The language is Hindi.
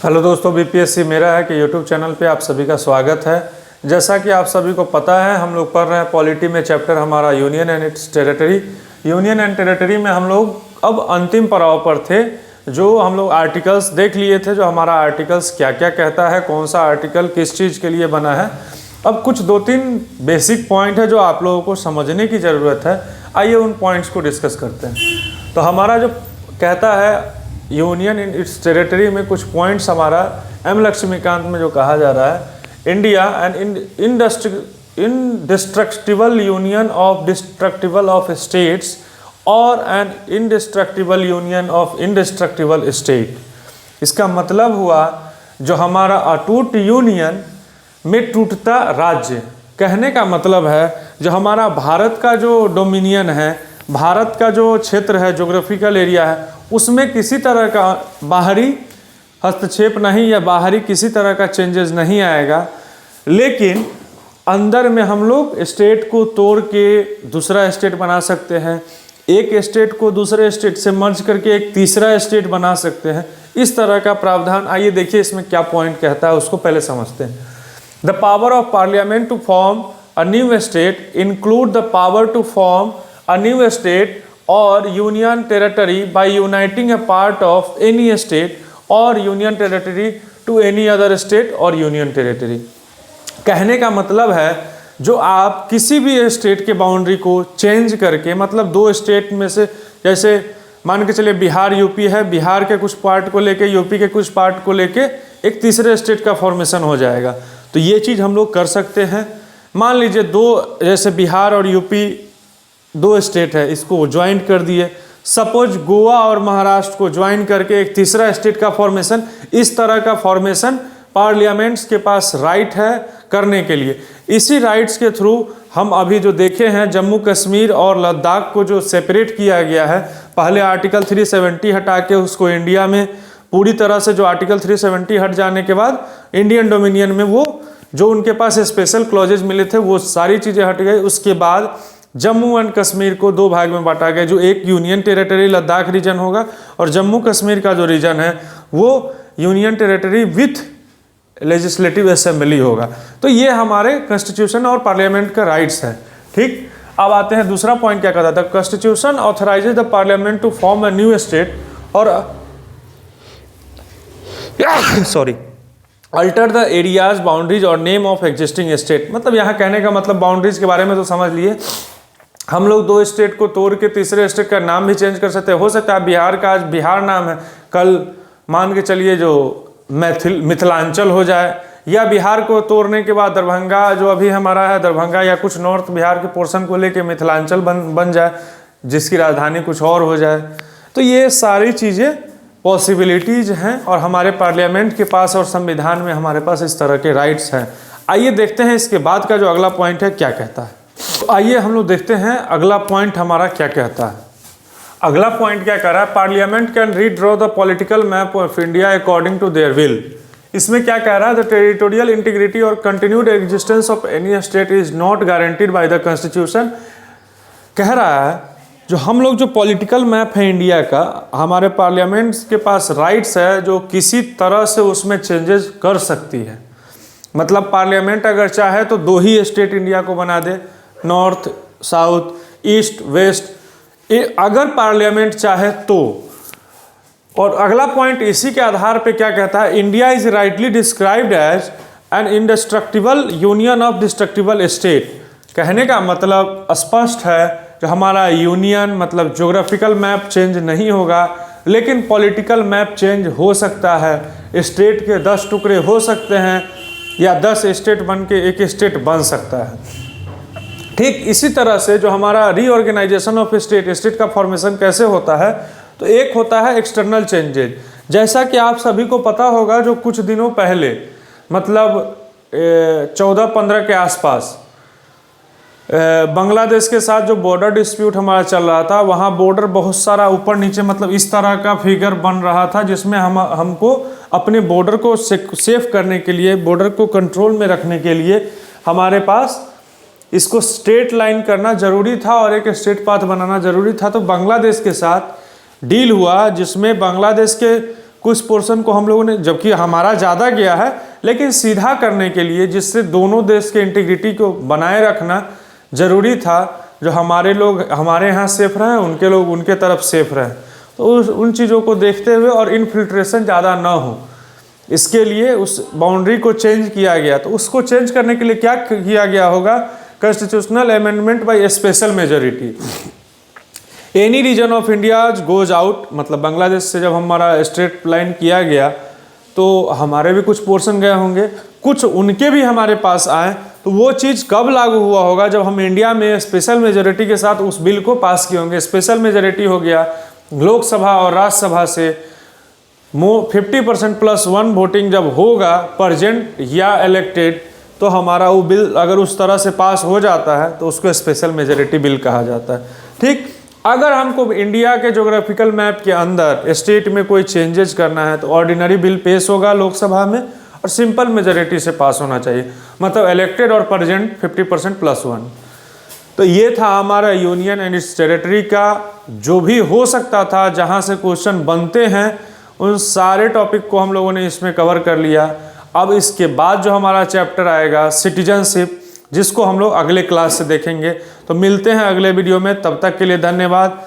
हेलो दोस्तों, बीपीएससी मेरा है कि यूट्यूब चैनल पे आप सभी का स्वागत है। जैसा कि आप सभी को पता है, हम लोग पढ़ रहे हैं पॉलिटी में चैप्टर हमारा union and it's territory. Union and territory में हम लोग अब अंतिम पड़ाव पर थे, जो हम लोग आर्टिकल्स देख लिए थे, जो हमारा आर्टिकल्स क्या क्या कहता है, कौन सा आर्टिकल किस चीज़ के लिए बना है। अब कुछ 2-3 बेसिक पॉइंट है जो आप लोगों को समझने की ज़रूरत है। आइए उन पॉइंट्स को डिस्कस करते हैं। तो हमारा जो कहता है यूनियन इन इट्स टेरिटरी में कुछ पॉइंट्स हमारा एम लक्ष्मीकांत में जो कहा जा रहा है, India and indestructible union of destructible of states और an indestructible union of indestructible state. इसका मतलब हुआ जो हमारा अटूट यूनियन में टूटता राज्य। कहने का मतलब है जो हमारा भारत का जो डोमिनियन है, भारत का जो क्षेत्र है, ज्योग्राफिकल एरिया है, उसमें किसी तरह का बाहरी हस्तक्षेप नहीं या बाहरी किसी तरह का चेंजेस नहीं आएगा। लेकिन अंदर में हम लोग स्टेट को तोड़ के दूसरा स्टेट बना सकते हैं, एक स्टेट को दूसरे स्टेट से मर्ज करके एक तीसरा स्टेट बना सकते हैं। इस तरह का प्रावधान, आइए देखिए इसमें क्या पॉइंट कहता है, उसको पहले समझते हैं। The power of parliament to form a new state include the power to form a new state or union territory by uniting a part of any state or union territory to any other state or union territory। कहने का मतलब है जो आप किसी भी स्टेट के बाउंड्री को चेंज करके, मतलब दो स्टेट में से, जैसे मान के चलिए बिहार यूपी है, बिहार के कुछ पार्ट को लेके यूपी के कुछ पार्ट को लेके एक तीसरे स्टेट का फॉर्मेशन हो जाएगा। तो ये चीज़ हम लोग कर सकते हैं। मान लीजिए दो, जैसे बिहार और यूपी दो स्टेट है, इसको ज्वाइंट कर दिए। सपोज गोवा और महाराष्ट्र को ज्वाइन करके एक तीसरा स्टेट का फॉर्मेशन, इस तरह का फॉर्मेशन पार्लियामेंट्स के पास राइट है करने के लिए। इसी राइट्स के थ्रू हम अभी जो देखे हैं जम्मू कश्मीर और लद्दाख को जो सेपरेट किया गया है, पहले आर्टिकल 370 हटा के उसको इंडिया में पूरी तरह से, जो आर्टिकल 370 हट जाने के बाद इंडियन डोमिनियन में वो जो उनके पास स्पेशल क्लॉजेज मिले थे वो सारी चीज़ें हट गई। उसके बाद जम्मू एंड कश्मीर को दो भाग में बांटा गया, जो एक यूनियन टेरिटरी लद्दाख रीजन होगा और जम्मू कश्मीर का जो रीजन है वो union territory with legislative assembly होगा। तो ये हमारे कॉन्स्टिट्यूशन और पार्लियामेंट का राइट्स है। ठीक, अब आते हैं दूसरा पॉइंट क्या कहता था। Constitution authorises the parliament to form a new state और अल्टर द एरियाज बाउंड्रीज और नेम ऑफ एग्जिस्टिंग स्टेट। मतलब यहाँ कहने का मतलब बाउंड्रीज के बारे में तो समझ लिए, हम लोग दो स्टेट को तोड़ के तीसरे स्टेट का नाम भी चेंज कर सकते हैं। हो सकता है बिहार का आज बिहार नाम है, कल मान के चलिए जो मिथिलांचल हो जाए, या बिहार को तोड़ने के बाद दरभंगा जो अभी हमारा है दरभंगा, या कुछ नॉर्थ बिहार के पोर्शन को लेके मिथिलांचल बन जाए, जिसकी राजधानी कुछ और हो जाए। तो ये सारी चीज़ें पॉसिबिलिटीज़ हैं और हमारे पार्लियामेंट के पास और संविधान में हमारे पास इस तरह के राइट्स हैं। आइए देखते हैं इसके बाद का जो अगला पॉइंट है क्या कहता है। तो आइए हम लोग देखते हैं अगला पॉइंट हमारा क्या कहता है। अगला पॉइंट क्या कह रहा है, parliament can redraw the political map of India according to their will. इसमें क्या कह रहा है, द टेरिटोरियल इंटीग्रिटी और continued existence of any state is not guaranteed by the constitution. कह रहा है जो हम लोग जो पॉलिटिकल मैप है इंडिया का, हमारे पार्लियामेंट के पास राइट्स है जो किसी तरह से उसमें चेंजेस कर सकती है। मतलब पार्लियामेंट अगर चाहे तो दो ही स्टेट इंडिया को बना दे, नॉर्थ साउथ ईस्ट वेस्ट, अगर पार्लियामेंट चाहे तो। और अगला पॉइंट इसी के आधार पे क्या कहता है, India is rightly described as an indestructible union of destructible state. कहने का मतलब स्पष्ट है जो हमारा यूनियन, मतलब ज्योग्राफिकल मैप चेंज नहीं होगा, लेकिन पॉलिटिकल मैप चेंज हो सकता है। स्टेट के 10 टुकड़े हो सकते हैं या 10 स्टेट बन के एक स्टेट बन सकता है। ठीक इसी तरह से जो हमारा रीऑर्गेनाइजेशन ऑफ स्टेट का फॉर्मेशन कैसे होता है, तो एक होता है एक्सटर्नल चेंजेज। जैसा कि आप सभी को पता होगा जो कुछ दिनों पहले, मतलब 14-15 के आसपास बांग्लादेश के साथ जो बॉर्डर डिस्प्यूट हमारा चल रहा था, वहाँ बॉर्डर बहुत सारा ऊपर नीचे, मतलब इस तरह का फिगर बन रहा था, जिसमें हमको अपने बॉर्डर को सेफ करने के लिए, बॉर्डर को कंट्रोल में रखने के लिए हमारे पास इसको स्ट्रेट लाइन करना जरूरी था और एक स्ट्रेट पाथ बनाना जरूरी था। तो बांग्लादेश के साथ डील हुआ जिसमें बांग्लादेश के कुछ पोर्शन को हम लोगों ने, जबकि हमारा ज़्यादा गया है, लेकिन सीधा करने के लिए, जिससे दोनों देश के इंटीग्रिटी को बनाए रखना ज़रूरी था, जो हमारे लोग हमारे यहाँ सेफ रहें, उनके लोग उनके तरफ सेफ रहें। तो उन चीज़ों को देखते हुए और इन्फिल्ट्रेशन ज़्यादा ना हो, इसके लिए उस बाउंड्री को चेंज किया गया। तो उसको चेंज करने के लिए क्या किया गया होगा? Constitutional amendment by special majority. Any region of India goes out, मतलब बांग्लादेश से जब हमारा स्ट्रेट लाइन किया गया तो हमारे भी कुछ पोर्शन गए होंगे, कुछ उनके भी हमारे पास आए। तो वो चीज़ कब लागू हुआ होगा? जब हम इंडिया में स्पेशल मेजोरिटी के साथ उस बिल को पास किए होंगे। स्पेशल मेजोरिटी हो गया लोकसभा और राज्यसभा से 50% प्लस 1 वोटिंग जब होगा प्रेजेंट या इलेक्टेड, तो हमारा वो बिल अगर उस तरह से पास हो जाता है तो उसको स्पेशल मेजोरिटी बिल कहा जाता है। ठीक, अगर हमको इंडिया के ज्योग्राफिकल मैप के अंदर स्टेट में कोई चेंजेस करना है तो ऑर्डिनरी बिल पेश होगा लोकसभा में और सिंपल मेजोरिटी से पास होना चाहिए, मतलब इलेक्टेड और प्रेजेंट 50% प्लस 1। तो ये था हमारा यूनियन एंड इट्स टेरिटरी का जो भी हो सकता था, जहाँ से क्वेश्चन बनते हैं उन सारे टॉपिक को हम लोगों ने इसमें कवर कर लिया। अब इसके बाद जो हमारा चैप्टर आएगा सिटीजनशिप, जिसको हम लोग अगले क्लास से देखेंगे। तो मिलते हैं अगले वीडियो में, तब तक के लिए धन्यवाद।